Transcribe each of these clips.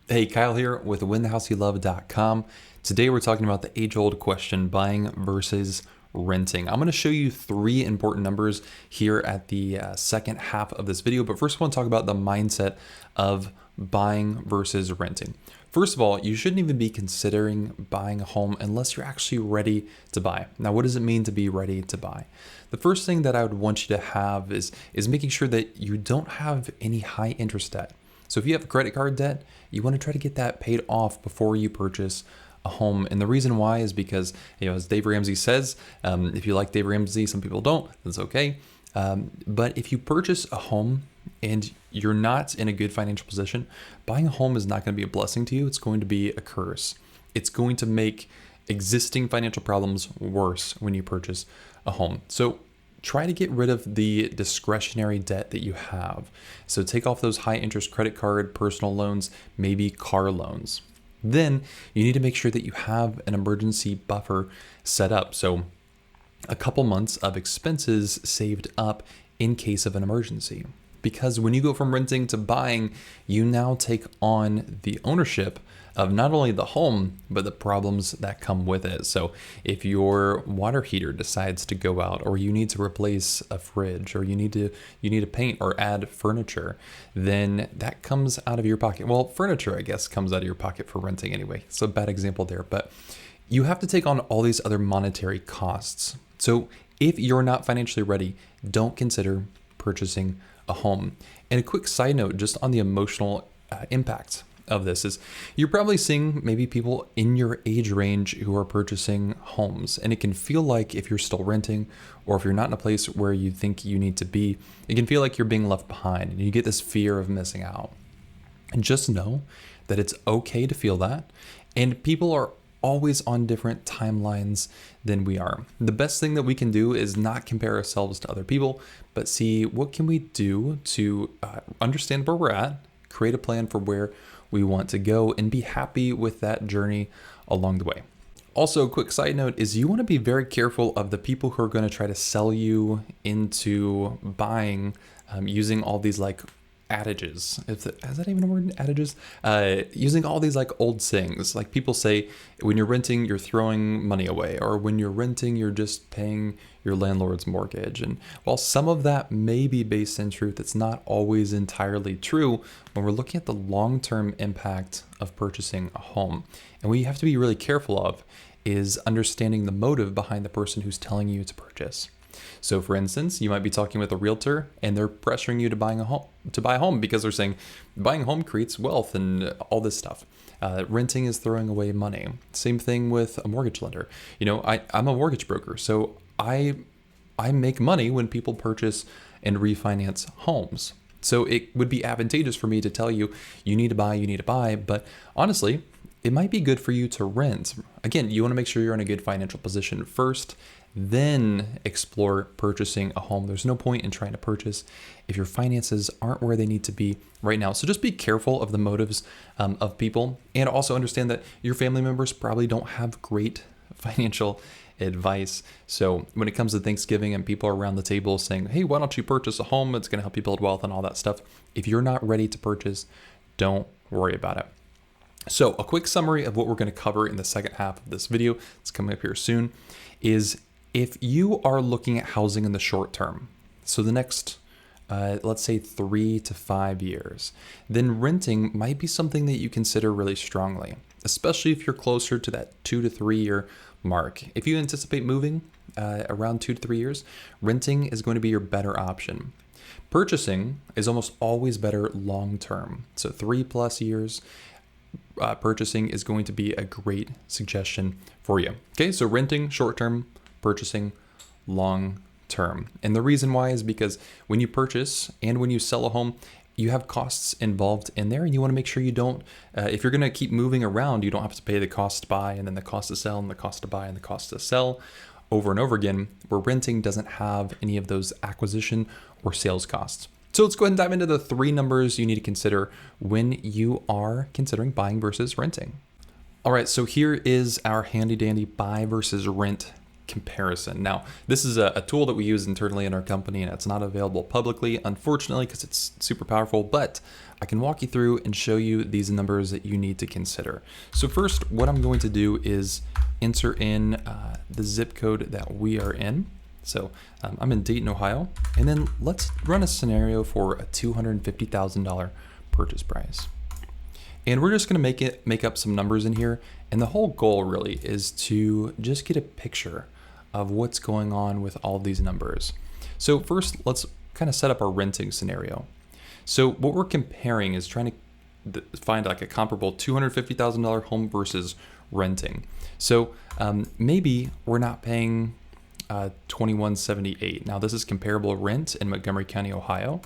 Hey, Kyle here with winthehouseyoulove.com. Today we're talking about the age-old question, buying versus renting. I'm going to show you three important numbers here at the second half of this video, but first I want to talk about the mindset of buying versus renting. First of all, you shouldn't even be considering buying a home unless you're actually ready to buy. Now, what does it mean to be ready to buy? The first thing that I would want you to have is making sure that you don't have any high interest debt. So if you have credit card debt, you want to try to get that paid off before you purchase a home. And the reason why is because, as Dave Ramsey says, if you like Dave Ramsey, some people don't, that's okay. But if you purchase a home and you're not in a good financial position, buying a home is not going to be a blessing to you. It's going to be a curse. It's going to make existing financial problems worse when you purchase a home. So try to get rid of the discretionary debt that you have. So take off those high interest credit card, personal loans, maybe car loans. Then you need to make sure that you have an emergency buffer set up. So a couple months of expenses saved up in case of an emergency. Because when you go from renting to buying, you now take on the ownership of not only the home, but the problems that come with it. So if your water heater decides to go out, or you need to replace a fridge, or you need to paint or add furniture, then that comes out of your pocket. Well, furniture, I guess, comes out of your pocket for renting anyway. So bad example there, but you have to take on all these other monetary costs. So if you're not financially ready, don't consider purchasing a home. And a quick side note, just on the emotional impact of this, is you're probably seeing maybe people in your age range who are purchasing homes. And it can feel like if you're still renting, or if you're not in a place where you think you need to be, it can feel like you're being left behind and you get this fear of missing out. And just know that it's okay to feel that. And people are always on different timelines than we are. The best thing that we can do is not compare ourselves to other people, but see what can we do to understand where we're at, create a plan for where we want to go, and be happy with that journey along the way. Also, a quick side note is you want to be very careful of the people who are going to try to sell you into buying using all these adages. Is that even a word? Adages? Using all these old sayings. Like people say, when you're renting, you're throwing money away, or when you're renting, you're just paying your landlord's mortgage. And while some of that may be based in truth, it's not always entirely true when we're looking at the long-term impact of purchasing a home. And what you have to be really careful of is understanding the motive behind the person who's telling you to purchase. So for instance, you might be talking with a realtor and they're pressuring you to buy a home because they're saying buying a home creates wealth and all this stuff. Renting is throwing away money. Same thing with a mortgage lender. I'm a mortgage broker, so I make money when people purchase and refinance homes. So it would be advantageous for me to tell you, you need to buy, but honestly, it might be good for you to rent. Again, you want to make sure you're in a good financial position first, then explore purchasing a home. There's no point in trying to purchase if your finances aren't where they need to be right now. So just be careful of the motives of people, and also understand that your family members probably don't have great financial advice. So when it comes to Thanksgiving and people are around the table saying, hey, why don't you purchase a home? It's going to help you build wealth and all that stuff. If you're not ready to purchase, don't worry about it. So a quick summary of what we're going to cover in the second half of this video, it's coming up here soon, is if you are looking at housing in the short term, so the next, let's say 3 to 5 years, then renting might be something that you consider really strongly, especially if you're closer to that 2 to 3 year mark. If you anticipate moving around 2 to 3 years, renting is going to be your better option. Purchasing is almost always better long term. So 3+ years, purchasing is going to be a great suggestion for you. Okay, so renting short term, purchasing long term. And the reason why is because when you purchase and when you sell a home, you have costs involved in there, and you want to make sure you don't, if you're going to keep moving around, you don't have to pay the cost to buy and then the cost to sell and the cost to buy and the cost to sell over and over again, where renting doesn't have any of those acquisition or sales costs. So let's go ahead and dive into the three numbers you need to consider when you are considering buying versus renting. All right, so here is our handy dandy buy versus rent comparison. Now, this is a tool that we use internally in our company, and it's not available publicly, unfortunately, because it's super powerful, but I can walk you through and show you these numbers that you need to consider. So first, what I'm going to do is enter in the zip code that we are in. So I'm in Dayton, Ohio, and then let's run a scenario for a $250,000 purchase price. And we're just gonna make up some numbers in here. And the whole goal really is to just get a picture of what's going on with all of these numbers. So first, let's kind of set up our renting scenario. So what we're comparing is trying to find like a comparable $250,000 home versus renting. So maybe we're not paying $2,178. Now this is comparable rent in Montgomery County, Ohio.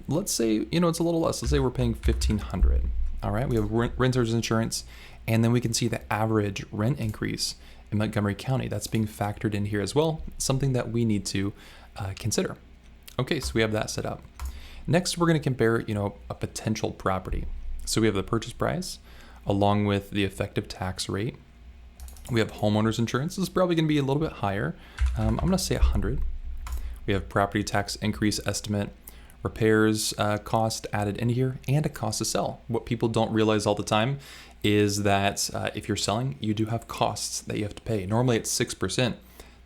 Let's say, it's a little less. Let's say we're paying $1,500. All right, we have renter's insurance, and then we can see the average rent increase in Montgomery County. That's being factored in here as well, something that we need to consider. Okay, so we have that set up. Next, we're gonna compare, a potential property. So we have the purchase price along with the effective tax rate. We have homeowner's insurance. This is probably gonna be a little bit higher. I'm gonna say 100. We have property tax increase estimate, repairs cost added in here, and a cost to sell. What people don't realize all the time is that if you're selling, you do have costs that you have to pay. Normally it's 6%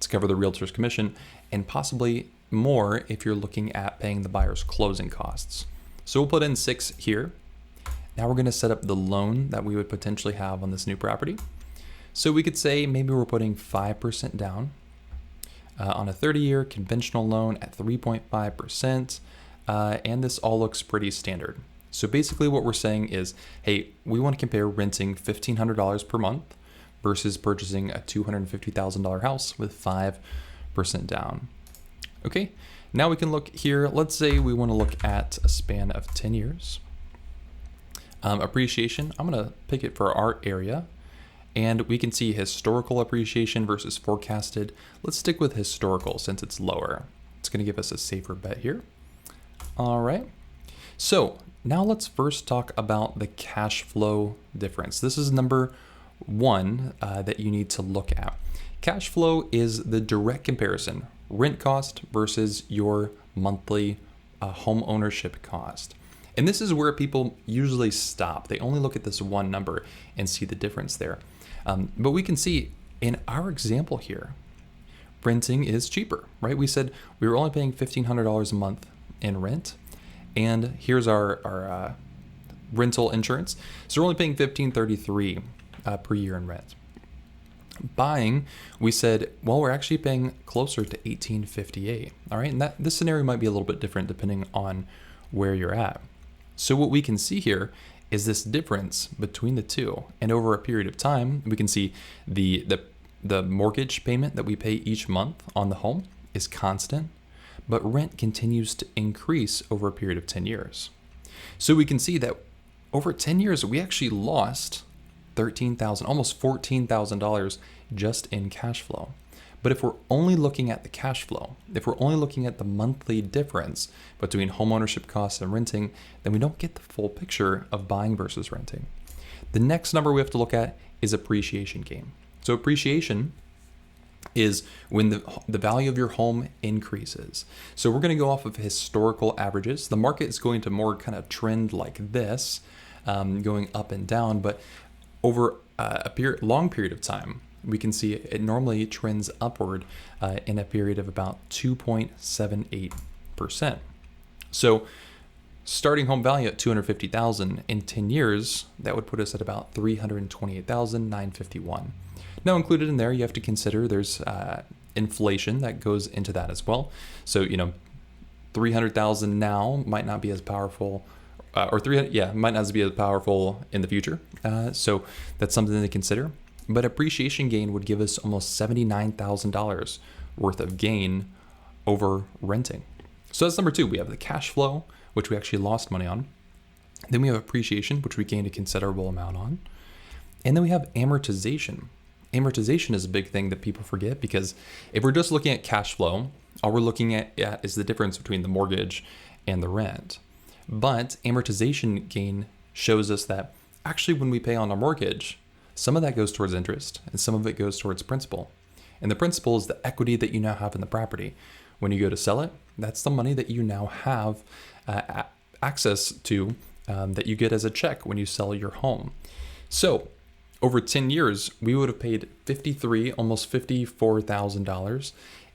to cover the realtor's commission, and possibly more if you're looking at paying the buyer's closing costs. So we'll put in 6 here. Now we're gonna set up the loan that we would potentially have on this new property. So we could say maybe we're putting 5% down on a 30-year conventional loan at 3.5%. And this all looks pretty standard. So basically what we're saying is, hey, we want to compare renting $1,500 per month versus purchasing a $250,000 house with 5% down. Okay, now we can look here. Let's say we want to look at a span of 10 years. Appreciation, I'm going to pick it for our area. And we can see historical appreciation versus forecasted. Let's stick with historical since it's lower. It's going to give us a safer bet here. All right, so now let's first talk about the cash flow difference. This is number one that you need to look at. Cash flow is the direct comparison, rent cost versus your monthly home ownership cost. And this is where people usually stop. They only look at this one number and see the difference there. But we can see in our example here, renting is cheaper, right? We said we were only paying $1,500 a month in rent, and here's our rental insurance. So we're only paying $1,533 per year in rent. Buying, we said, well, we're actually paying closer to $1,858. All right, and this scenario might be a little bit different depending on where you're at. So what we can see here is this difference between the two, and over a period of time, we can see the mortgage payment that we pay each month on the home is constant, but rent continues to increase over a period of 10 years. So we can see that over 10 years, we actually lost $13,000, almost $14,000 just in cash flow. But if we're only looking at the cash flow, if we're only looking at the monthly difference between homeownership costs and renting, then we don't get the full picture of buying versus renting. The next number we have to look at is appreciation gain. So appreciation is when the value of your home increases. So we're going to go off of historical averages. The market is going to more kind of trend like this, going up and down, but over a long period of time, we can see it normally trends upward in a period of about 2.78%. So starting home value at $250,000 in 10 years, that would put us at about $328,951. Now included in there, you have to consider there's inflation that goes into that as well. So, $300,000 now might not be as powerful, might not be as powerful in the future. So that's something to consider. But appreciation gain would give us almost $79,000 worth of gain over renting. So that's number two. We have the cash flow, which we actually lost money on. Then we have appreciation, which we gained a considerable amount on. And then we have amortization. Amortization is a big thing that people forget, because if we're just looking at cash flow, all we're looking at is the difference between the mortgage and the rent. But amortization gain shows us that actually when we pay on our mortgage, some of that goes towards interest and some of it goes towards principal. And the principal is the equity that you now have in the property. When you go to sell it, that's the money that you now have access to that you get as a check when you sell your home. So over 10 years, we would have paid almost $54,000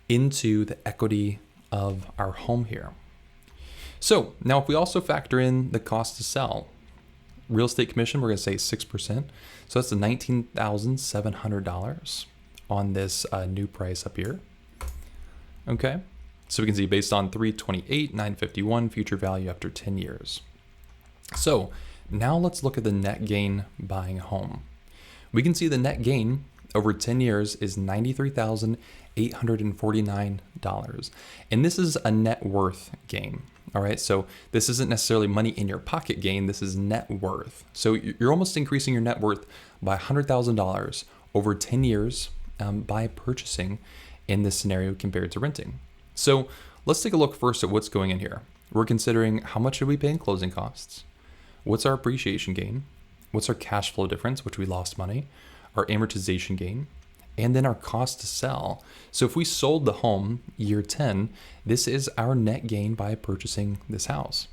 into the equity of our home here. So now if we also factor in the cost to sell, real estate commission, we're going to say 6%. So that's the $19,700 on this new price up here. Okay. So we can see based on 328,951 future value after 10 years. So now let's look at the net gain buying a home. We can see the net gain over 10 years is $93,849. And this is a net worth gain. All right, so this isn't necessarily money in your pocket gain, this is net worth. So you're almost increasing your net worth by $100,000 over 10 years by purchasing in this scenario compared to renting. So let's take a look first at what's going in here. We're considering how much did we pay in closing costs? What's our appreciation gain? What's our cash flow difference, which we lost money? Our amortization gain? And then our cost to sell. So if we sold the home year 10, this is our net gain by purchasing this house.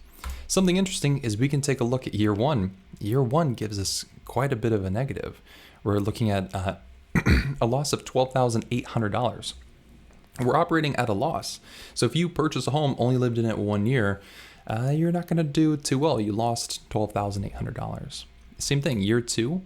Something interesting is we can take a look at year one. Year one gives us quite a bit of a negative. We're looking at a loss of $12,800. We're operating at a loss. So if you purchase a home, only lived in it 1 year, you're not going to do too well. You lost $12,800. Same thing, year two,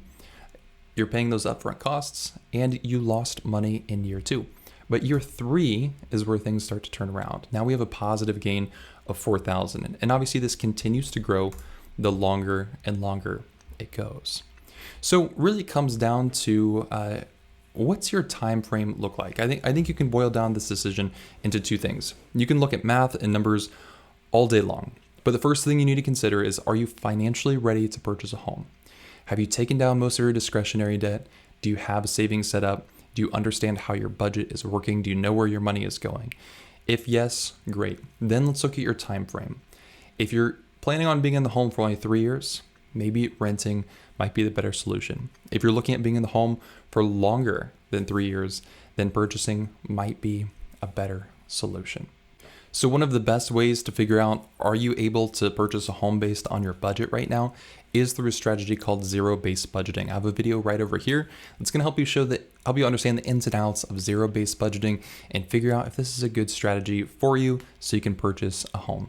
you're paying those upfront costs and you lost money in year two. But year three is where things start to turn around. Now we have a positive gain of $4,000. And obviously this continues to grow the longer and longer it goes. So really it comes down to what's your time frame look like? I think you can boil down this decision into two things. You can look at math and numbers all day long. But the first thing you need to consider is, are you financially ready to purchase a home? Have you taken down most of your discretionary debt? Do you have a savings set up? Do you understand how your budget is working? Do you know where your money is going? If yes, great. Then let's look at your time frame. If you're planning on being in the home for only 3 years, maybe renting might be the better solution. If you're looking at being in the home for longer than 3 years, then purchasing might be a better solution. So one of the best ways to figure out, are you able to purchase a home based on your budget right now, is through a strategy called zero-based budgeting. I have a video right over here that's going to help you understand the ins and outs of zero-based budgeting and figure out if this is a good strategy for you so you can purchase a home.